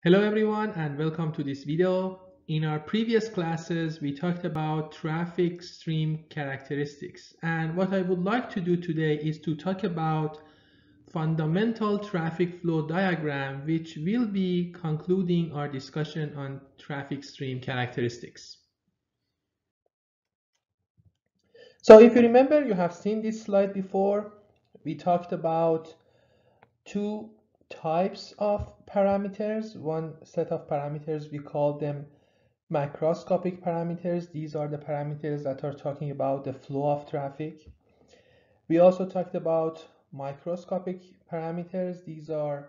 Hello everyone and welcome to this video. In our previous classes, we talked about traffic stream characteristics. And what I would like to do today is to talk about fundamental traffic flow diagram, which will be concluding our discussion on traffic stream characteristics. So if you remember, you have seen this slide before. We talked about two types of parameters. One set of parameters, we call them macroscopic parameters. These are the parameters that are talking about the flow of traffic. We also talked about microscopic parameters. These are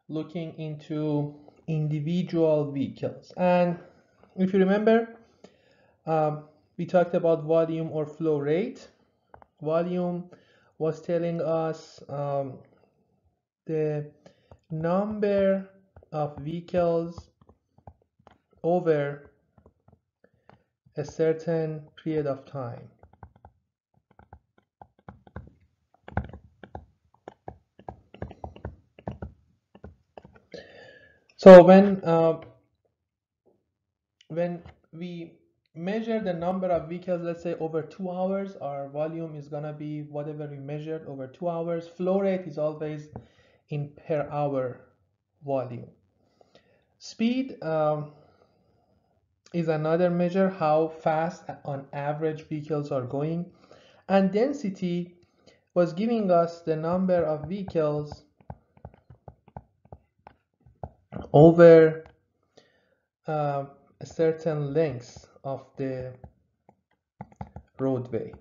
looking into individual vehicles. And if you remember, we talked about volume or flow rate. Volume was telling us the number of vehicles over a certain period of time. So when we measure the number of vehicles, let's say over 2 hours, our volume is gonna be whatever we measured over 2 hours. Flow rate is always in per hour volume. Speed is another measure, how fast on average vehicles are going. And density was giving us the number of vehicles over a certain length of the roadway.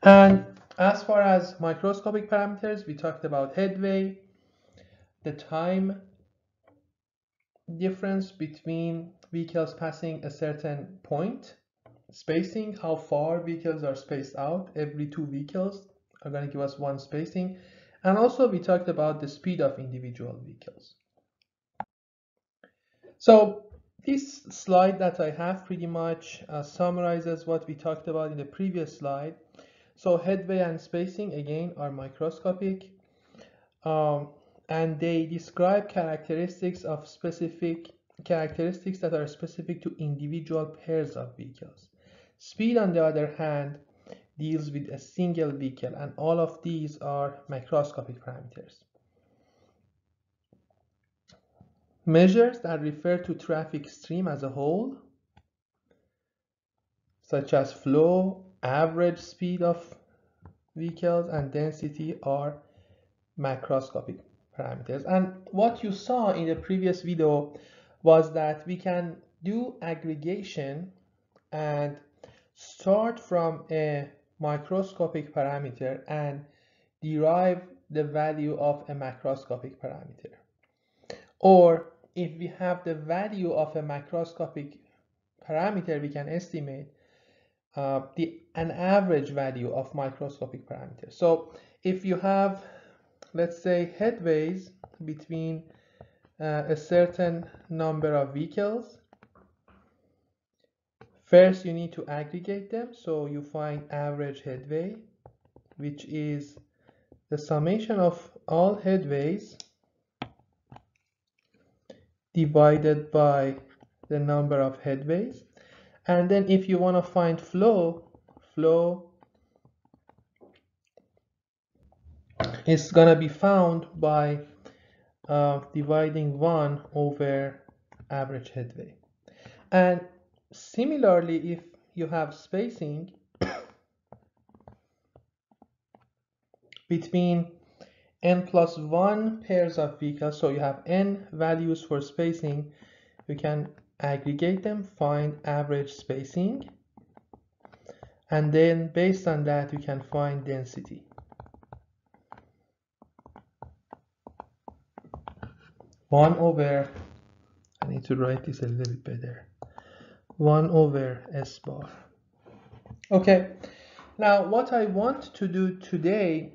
And as far as microscopic parameters, we talked about headway, the time difference between vehicles passing a certain point, spacing, how far vehicles are spaced out. Every two vehicles are going to give us one spacing. And also we talked about the speed of individual vehicles. So this slide that I have pretty much summarizes what we talked about in the previous slide. So headway and spacing again are microscopic, and they describe characteristics that are specific to individual pairs of vehicles. Speed, on the other hand, deals with a single vehicle, and all of these are macroscopic parameters. Measures that refer to traffic stream as a whole, such as flow, average speed of vehicles, and density, are macroscopic parameters. And what you saw in the previous video was that we can do aggregation and start from a microscopic parameter and derive the value of a macroscopic parameter. Or if we have the value of a macroscopic parameter, we can estimate an average value of microscopic parameters. So if you have, let's say, headways between a certain number of vehicles, first you need to aggregate them. So you find average headway, which is the summation of all headways divided by the number of headways. And then if you want to find flow is going to be found by dividing 1 over average headway. And similarly, if you have spacing between n plus 1 pairs of vehicles, so you have n values for spacing, you can aggregate them, find average spacing, and then based on that you can find density. I need to write this a little bit better. 1 over S bar. Okay, now what I want to do today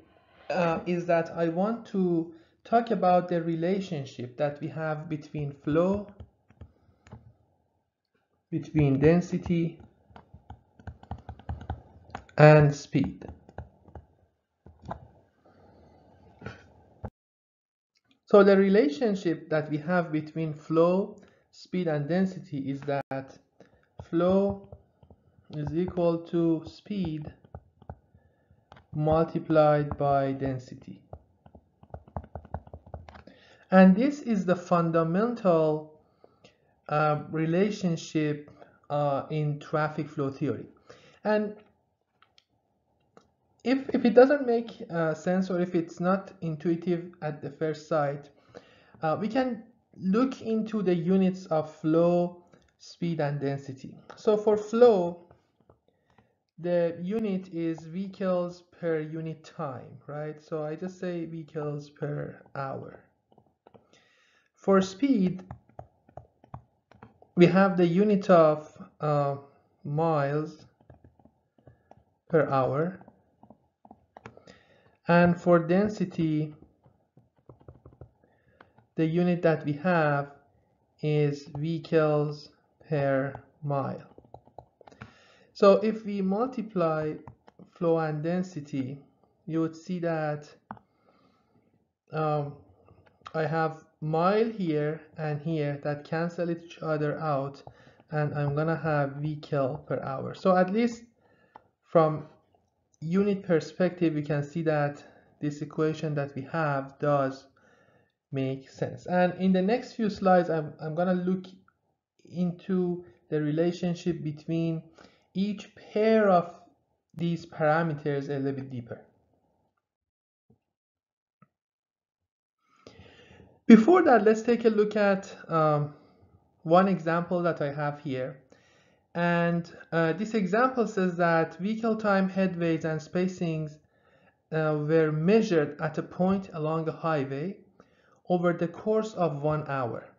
is that I want to talk about the relationship that we have between flow, between density, and speed. So the relationship that we have between flow, speed, and density is that flow is equal to speed multiplied by density. And this is the fundamental relationship in traffic flow theory. And if it doesn't make sense, or if it's not intuitive at the first sight, we can look into the units of flow, speed, and density. So for flow, the unit is vehicles per unit time, right? So I just say vehicles per hour. For speed, we have the unit of miles per hour. And for density, the unit that we have is vehicles per mile. So if we multiply flow and density, you would see that I have mile here and here that cancel each other out, and I'm gonna have vehicle per hour. So at least from unit perspective, we can see that this equation that we have does make sense. And in the next few slides, I'm gonna look into the relationship between each pair of these parameters a little bit deeper. Before that, let's take a look at one example that I have here. And this example says that vehicle time, headways, and spacings were measured at a point along a highway over the course of 1 hour.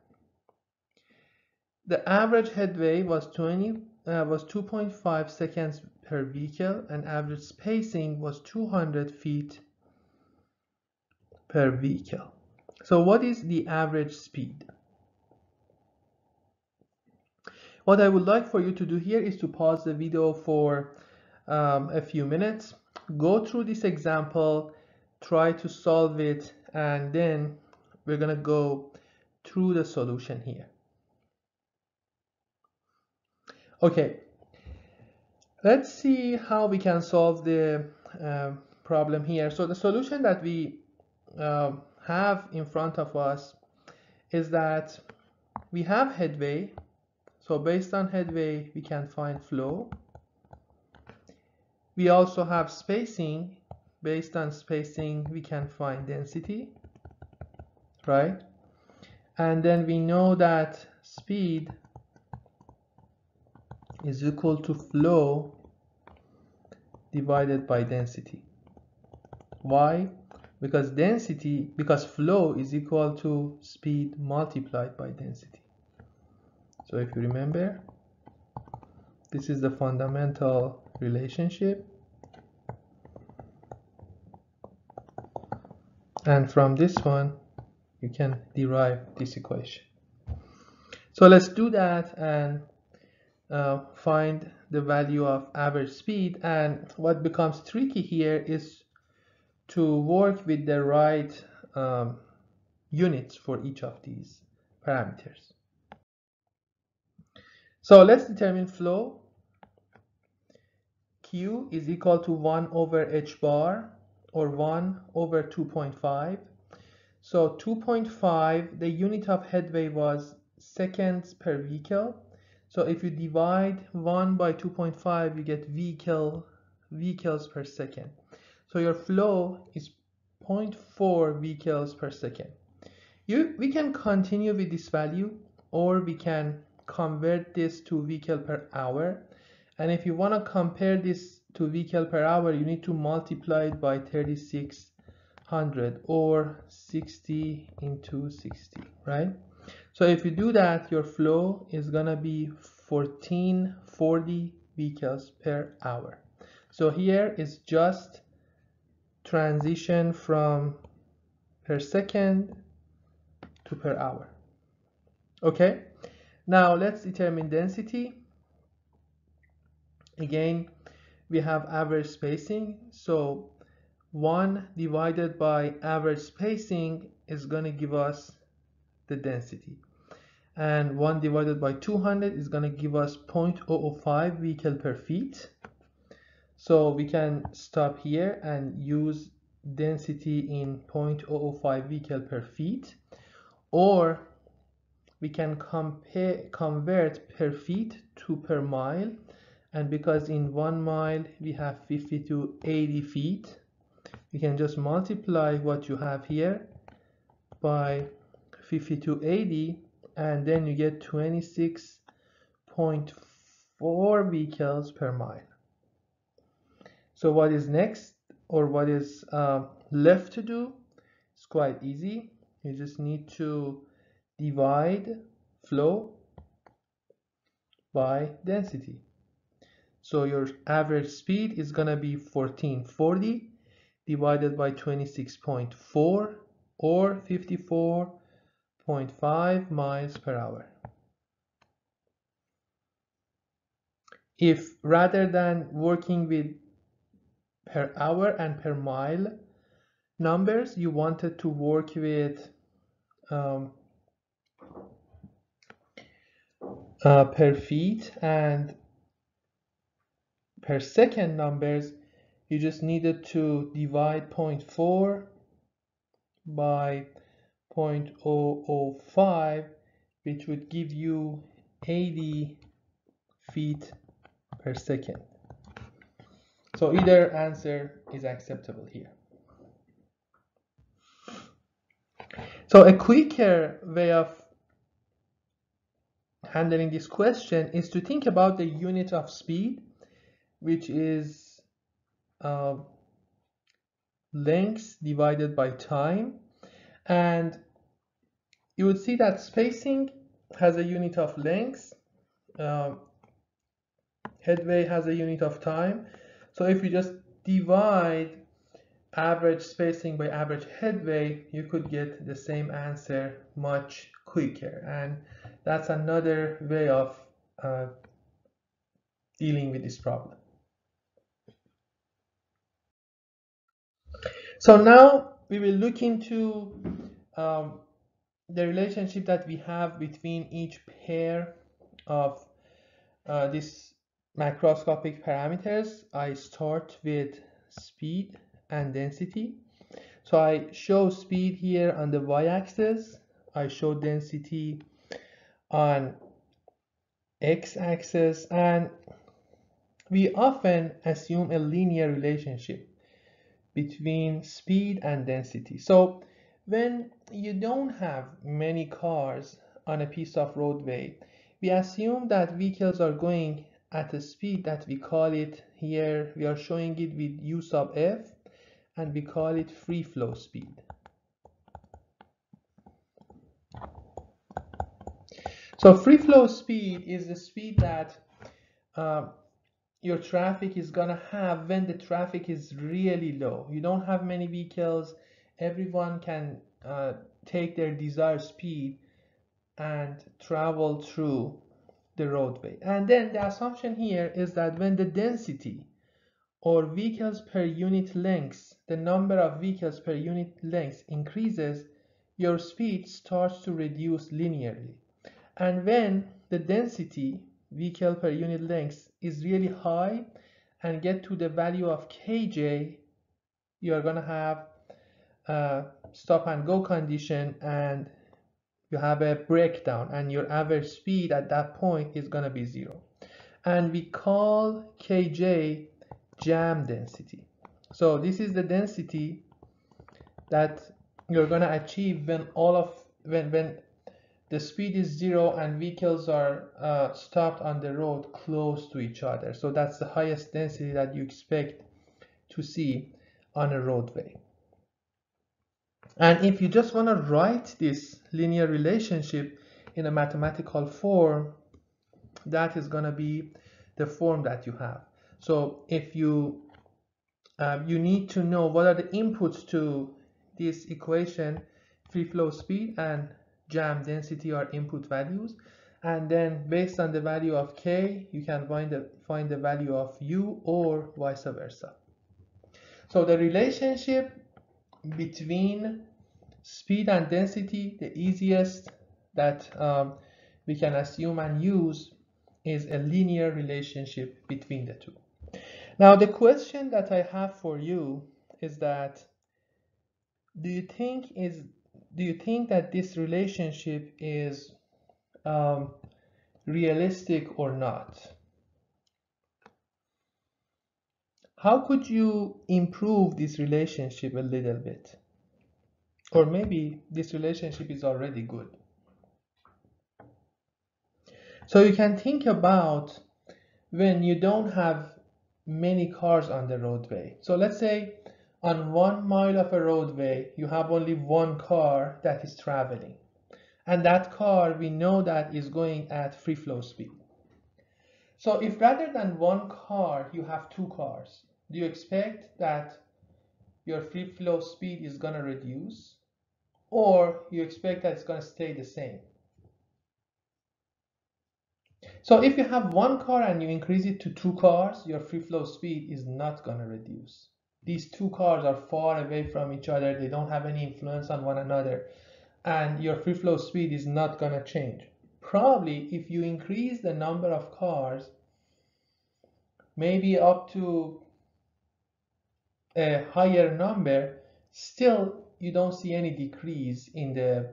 The average headway was 2.5 seconds per vehicle, and average spacing was 200 feet per vehicle. So what is the average speed? What I would like for you to do here is to pause the video for a few minutes, go through this example, try to solve it, and then we're gonna go through the solution here. Okay, let's see how we can solve the problem here. So the solution that we have in front of us is that we have headway. So based on headway, we can find flow. We also have spacing. Based on spacing, we can find density, right? And then we know that speed is equal to flow divided by density. Why? Because flow is equal to speed multiplied by density. So if you remember, this is the fundamental relationship. And from this one, you can derive this equation. So let's do that and find the value of average speed. And what becomes tricky here is to work with the right units for each of these parameters. So let's determine flow. Q is equal to 1 over h bar, or 1 over 2.5. So 2.5, the unit of headway was seconds per vehicle. So if you divide 1 by 2.5, you get vehicles per second. So your flow is 0.4 vehicles per second. We can continue with this value, or we can convert this to vehicle per hour. And if you want to compare this to vehicle per hour, you need to multiply it by 3600, or 60 into 60, right? So if you do that, your flow is gonna be 1440 vehicles per hour. So here is just transition from per second to per hour. Okay, now let's determine density. Again, we have average spacing. So 1 divided by average spacing is going to give us the density. And 1 divided by 200 is going to give us 0.005 vehicle per feet. So we can stop here and use density in 0.005 vehicle per feet, or we can convert per feet to per mile, and because in 1 mile we have 50 to 80 feet, you can just multiply what you have here by 50 to 80, and then you get 26.4 vehicles per mile. So what is next, or what is left to do? It's quite easy. You just need to divide flow by density. So your average speed is going to be 1440 divided by 26.4, or 54.5 miles per hour. If rather than working with per hour and per mile numbers, you wanted to work with per feet and per second numbers, you just needed to divide 0.4 by 0.005, which would give you 80 feet per second. So either answer is acceptable here. So a quicker way of handling this question is to think about the unit of speed, which is length divided by time. And you would see that spacing has a unit of length, headway has a unit of time. So if you just divide average spacing by average headway, you could get the same answer much quicker. And that's another way of dealing with this problem. So now we will look into the relationship that we have between each pair of these macroscopic parameters. I start with speed and density. So I show speed here on the y-axis. I show density on x-axis, and we often assume a linear relationship between speed and density. So when you don't have many cars on a piece of roadway, we assume that vehicles are going at a speed that we call it here, we are showing it with u sub f, and we call it free flow speed. So free flow speed is the speed that your traffic is gonna have when the traffic is really low. You don't have many vehicles, everyone can take their desired speed and travel through the roadway. And then the assumption here is that when the density or vehicles per unit length, the number of vehicles per unit length increases, your speed starts to reduce linearly. And when the density vehicle per unit length is really high and get to the value of kj, you are going to have a stop and go condition, and you have a breakdown, and your average speed at that point is going to be 0. And we call kj jam density. So this is the density that you're going to achieve when when the speed is 0 and vehicles are stopped on the road close to each other. So that's the highest density that you expect to see on a roadway. And if you just want to write this linear relationship in a mathematical form, that is going to be the form that you have. So if you need to know what are the inputs to this equation, free flow speed and jam density are input values, and then based on the value of k, you can find the value of u, or vice versa. So the relationship between speed and density, the easiest that we can assume and use is a linear relationship between the two. Now the question that I have for you is that do you think that this relationship is realistic or not? How could you improve this relationship a little bit? Or maybe this relationship is already good. So you can think about when you don't have many cars on the roadway. So let's say on 1 mile of a roadway, you have only one car that is traveling. And that car, we know that is going at free flow speed. So if rather than one car, you have two cars, do you expect that your free flow speed is going to reduce? Or you expect that it's going to stay the same? So if you have one car and you increase it to two cars, your free flow speed is not going to reduce. These two cars are far away from each other. They don't have any influence on one another. And your free flow speed is not going to change. Probably if you increase the number of cars, maybe up to a higher number, still you don't see any decrease in the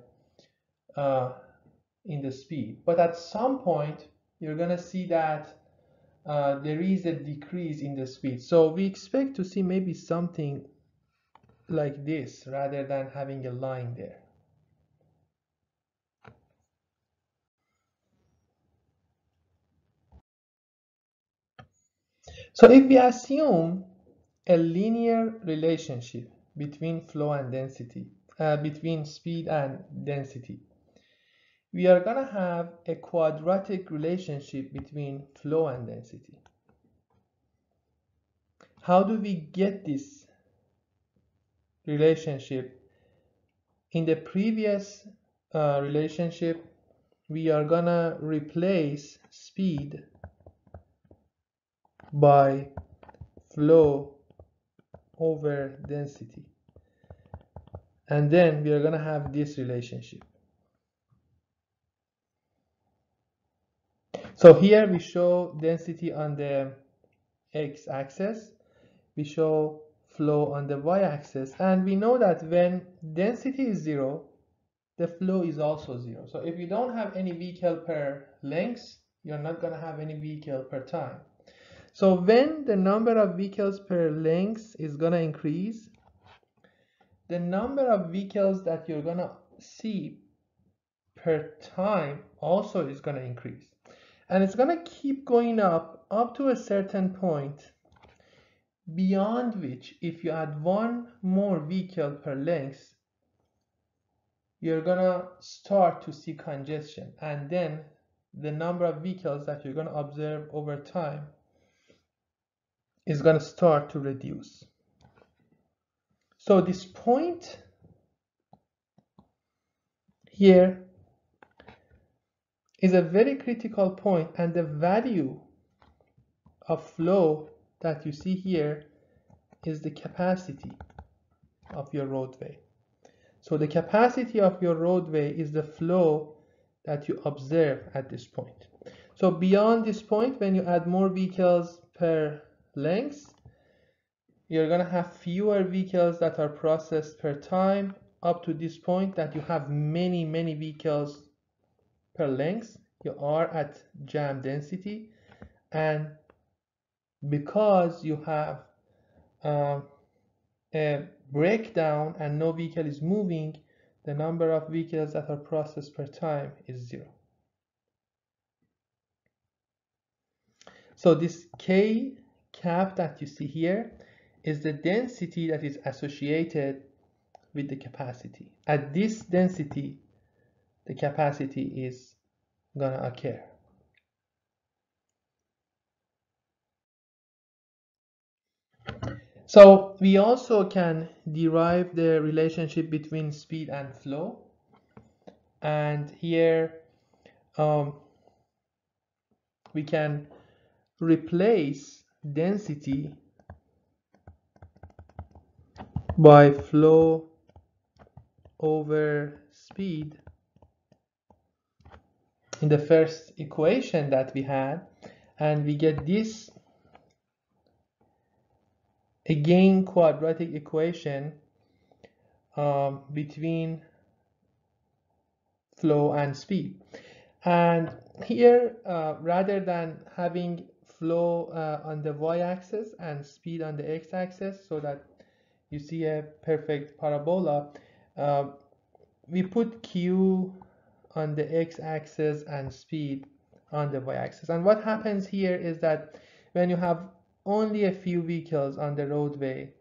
speed. But at some point, you're going to see that there is a decrease in the speed. So we expect to see maybe something like this rather than having a line there. So if we assume a linear relationship between flow and density, between speed and density, we are going to have a quadratic relationship between flow and density. How do we get this relationship? In the previous relationship, we are going to replace speed by flow over density. And then we are going to have this relationship. So here we show density on the x-axis, we show flow on the y-axis, and we know that when density is 0, the flow is also 0. So if you don't have any vehicle per length, you're not going to have any vehicle per time. So when the number of vehicles per length is going to increase, the number of vehicles that you're going to see per time also is going to increase. And it's going to keep going up to a certain point, beyond which if you add one more vehicle per length, you're going to start to see congestion. And then the number of vehicles that you're going to observe over time is going to start to reduce. So this point here is a very critical point, and the value of flow that you see here is the capacity of your roadway. So the capacity of your roadway is the flow that you observe at this point. So beyond this point, when you add more vehicles per length, you're going to have fewer vehicles that are processed per time, up to this point that you have many vehicles per length. You are at jam density, and because you have a breakdown and no vehicle is moving, the number of vehicles that are processed per time is 0. So this K cap that you see here is the density that is associated with the capacity. At this density, the capacity is going to occur. So we also can derive the relationship between speed and flow. And here we can replace density by flow over speed in the first equation that we had, and we get this again quadratic equation between flow and speed. And here, rather than having flow on the y-axis and speed on the x-axis, so that you see a perfect parabola, we put q on the x-axis and speed on the y-axis. And what happens here is that when you have only a few vehicles on the roadway,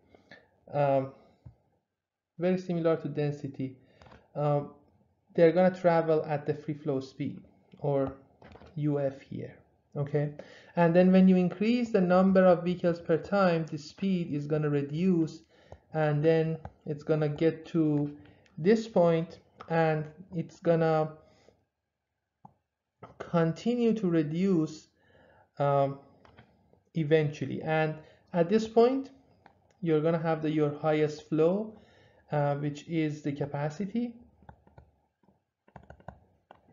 very similar to density, they're going to travel at the free flow speed, or UF here, okay? And then when you increase the number of vehicles per time, the speed is going to reduce, and then it's going to get to this point, and it's going to continue to reduce eventually. And at this point, you're going to have your highest flow, which is the capacity.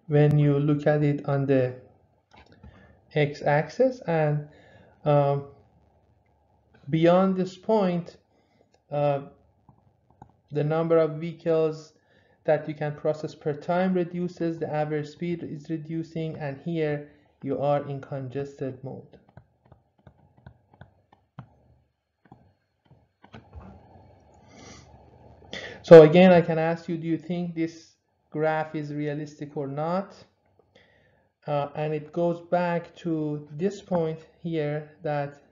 When you look at it on the x-axis, and beyond this point, the number of vehicles that you can process per time reduces, the average speed is reducing, and here you are in congested mode. So again, I can ask you, do you think this graph is realistic or not? And it goes back to this point here, that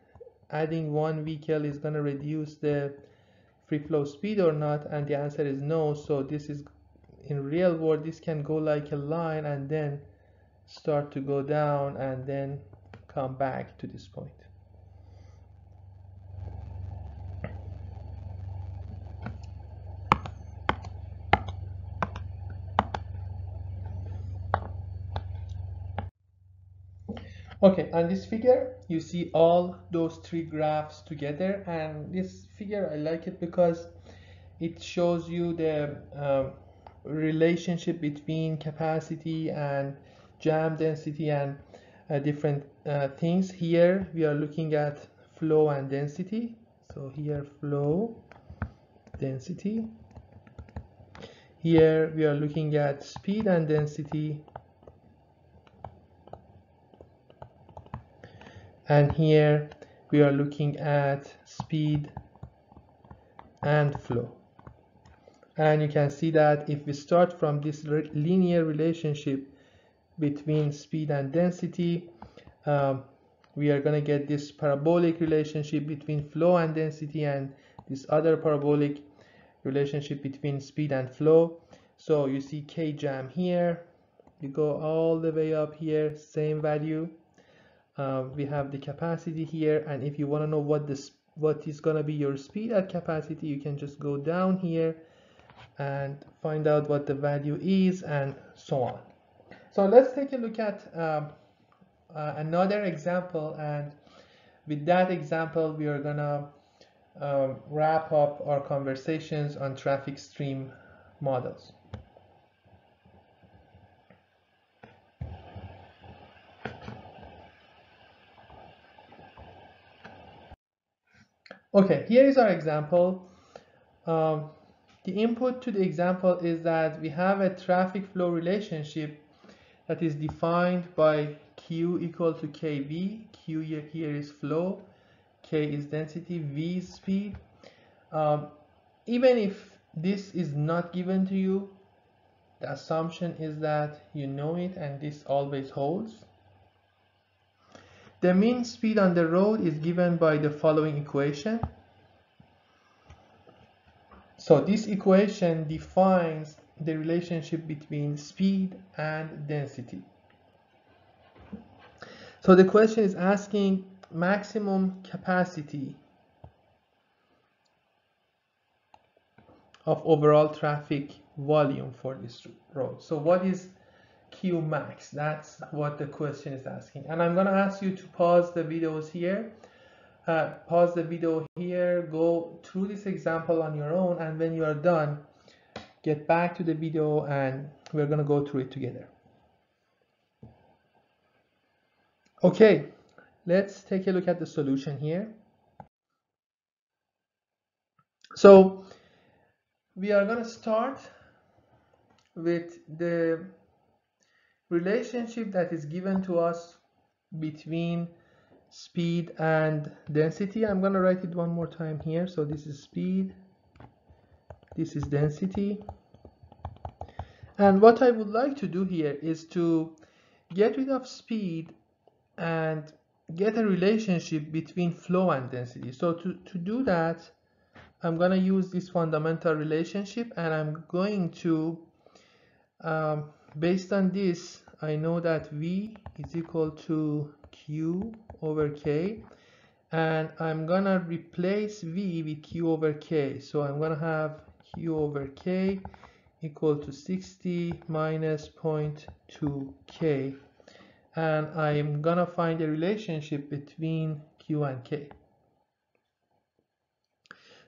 adding one vehicle is going to reduce the free flow speed or not, and the answer is no. So this is, in real world, this can go like a line and then start to go down and then come back to this point. Okay, on this figure you see all those three graphs together, and this figure I like it because it shows you the relationship between capacity and jam density and different things. Here we are looking at flow and density. So here flow, density. Here we are looking at speed and density. And here we are looking at speed and flow. And you can see that if we start from this linear relationship between speed and density, we are going to get this parabolic relationship between flow and density, and this other parabolic relationship between speed and flow. So you see K jam here, you go all the way up here, same value. We have the capacity here, and if you want to know what is going to be your speed at capacity, you can just go down here and find out what the value is, and so on. So let's take a look at another example, and with that example we are gonna wrap up our conversations on traffic stream models. Okay, here is our example. The input to the example is that we have a traffic flow relationship that is defined by Q equal to KV. Q here is flow, K is density, V is speed. Even if this is not given to you, the assumption is that you know it, and this always holds. The mean speed on the road is given by the following equation. So this equation defines the relationship between speed and density. So the question is asking maximum capacity of overall traffic volume for this road. So what is Q Q max? That's what the question is asking. And I'm going to ask you to pause the videos here. Pause the video here, go through this example on your own, and when you are done, get back to the video and we're going to go through it together. Okay, let's take a look at the solution here. So we are going to start with the relationship that is given to us between speed and density. I'm going to write it one more time here. So this is speed, this is density. And what I would like to do here is to get rid of speed and get a relationship between flow and density. So to do that, I'm going to use this fundamental relationship, and I'm going to, based on this, I know that V is equal to Q over K, and I'm going to replace V with Q over K. So I'm going to have Q over K equal to 60 minus 0.2 K, and I'm going to find a relationship between Q and K.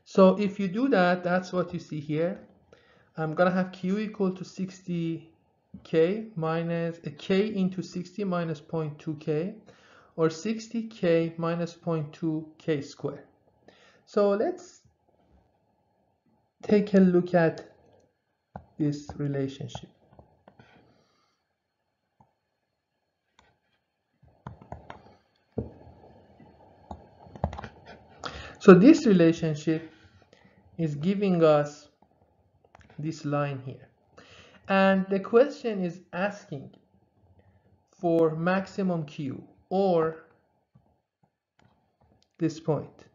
So if you do that, that's what you see here. I'm going to have Q equal to 60K minus K into 60 minus 0.2K, or 60K minus 0.2K squared. So let's take a look at this relationship. So this relationship is giving us this line here, and the question is asking for maximum Q, or this point.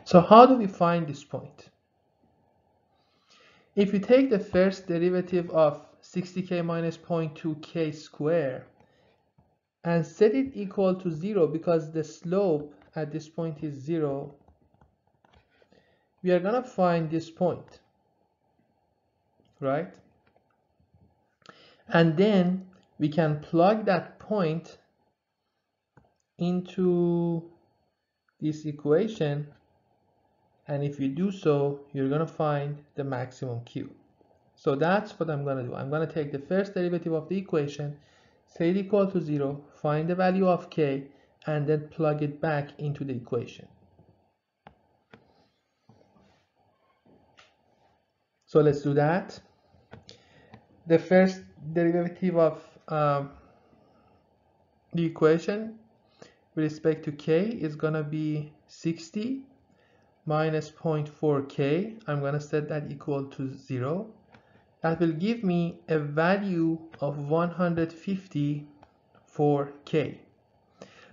So how do we find this point? If you take the first derivative of 60K minus 0.2K squared and set it equal to 0, because the slope at this point is 0, we are going to find this point, right? And then we can plug that point into this equation, and if you do so, you're going to find the maximum Q. So that's what I'm going to do. I'm going to take the first derivative of the equation, set it equal to 0, find the value of K, and then plug it back into the equation. So let's do that. The first derivative of the equation with respect to K is going to be 60 minus 0.4K. I'm going to set that equal to 0. That will give me a value of 150 for K.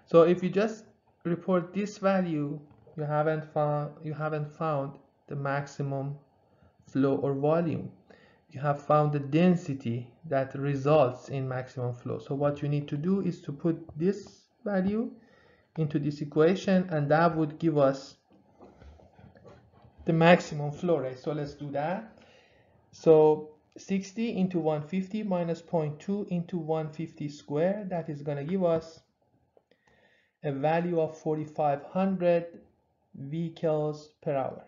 So if you just report this value, you haven't found the maximum flow or volume. You have found the density that results in maximum flow. So what you need to do is to put this value into this equation, and that would give us the maximum flow rate. So let's do that. So 60 into 150 minus 0.2 into 150 squared, that is going to give us a value of 4,500 vehicles per hour.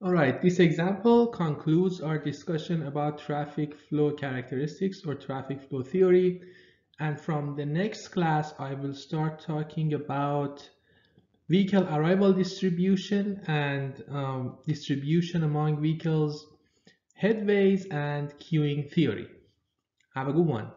All right, this example concludes our discussion about traffic flow characteristics or traffic flow theory. And from the next class, I will start talking about vehicle arrival distribution and distribution among vehicles, headways, and queuing theory. Have a good one.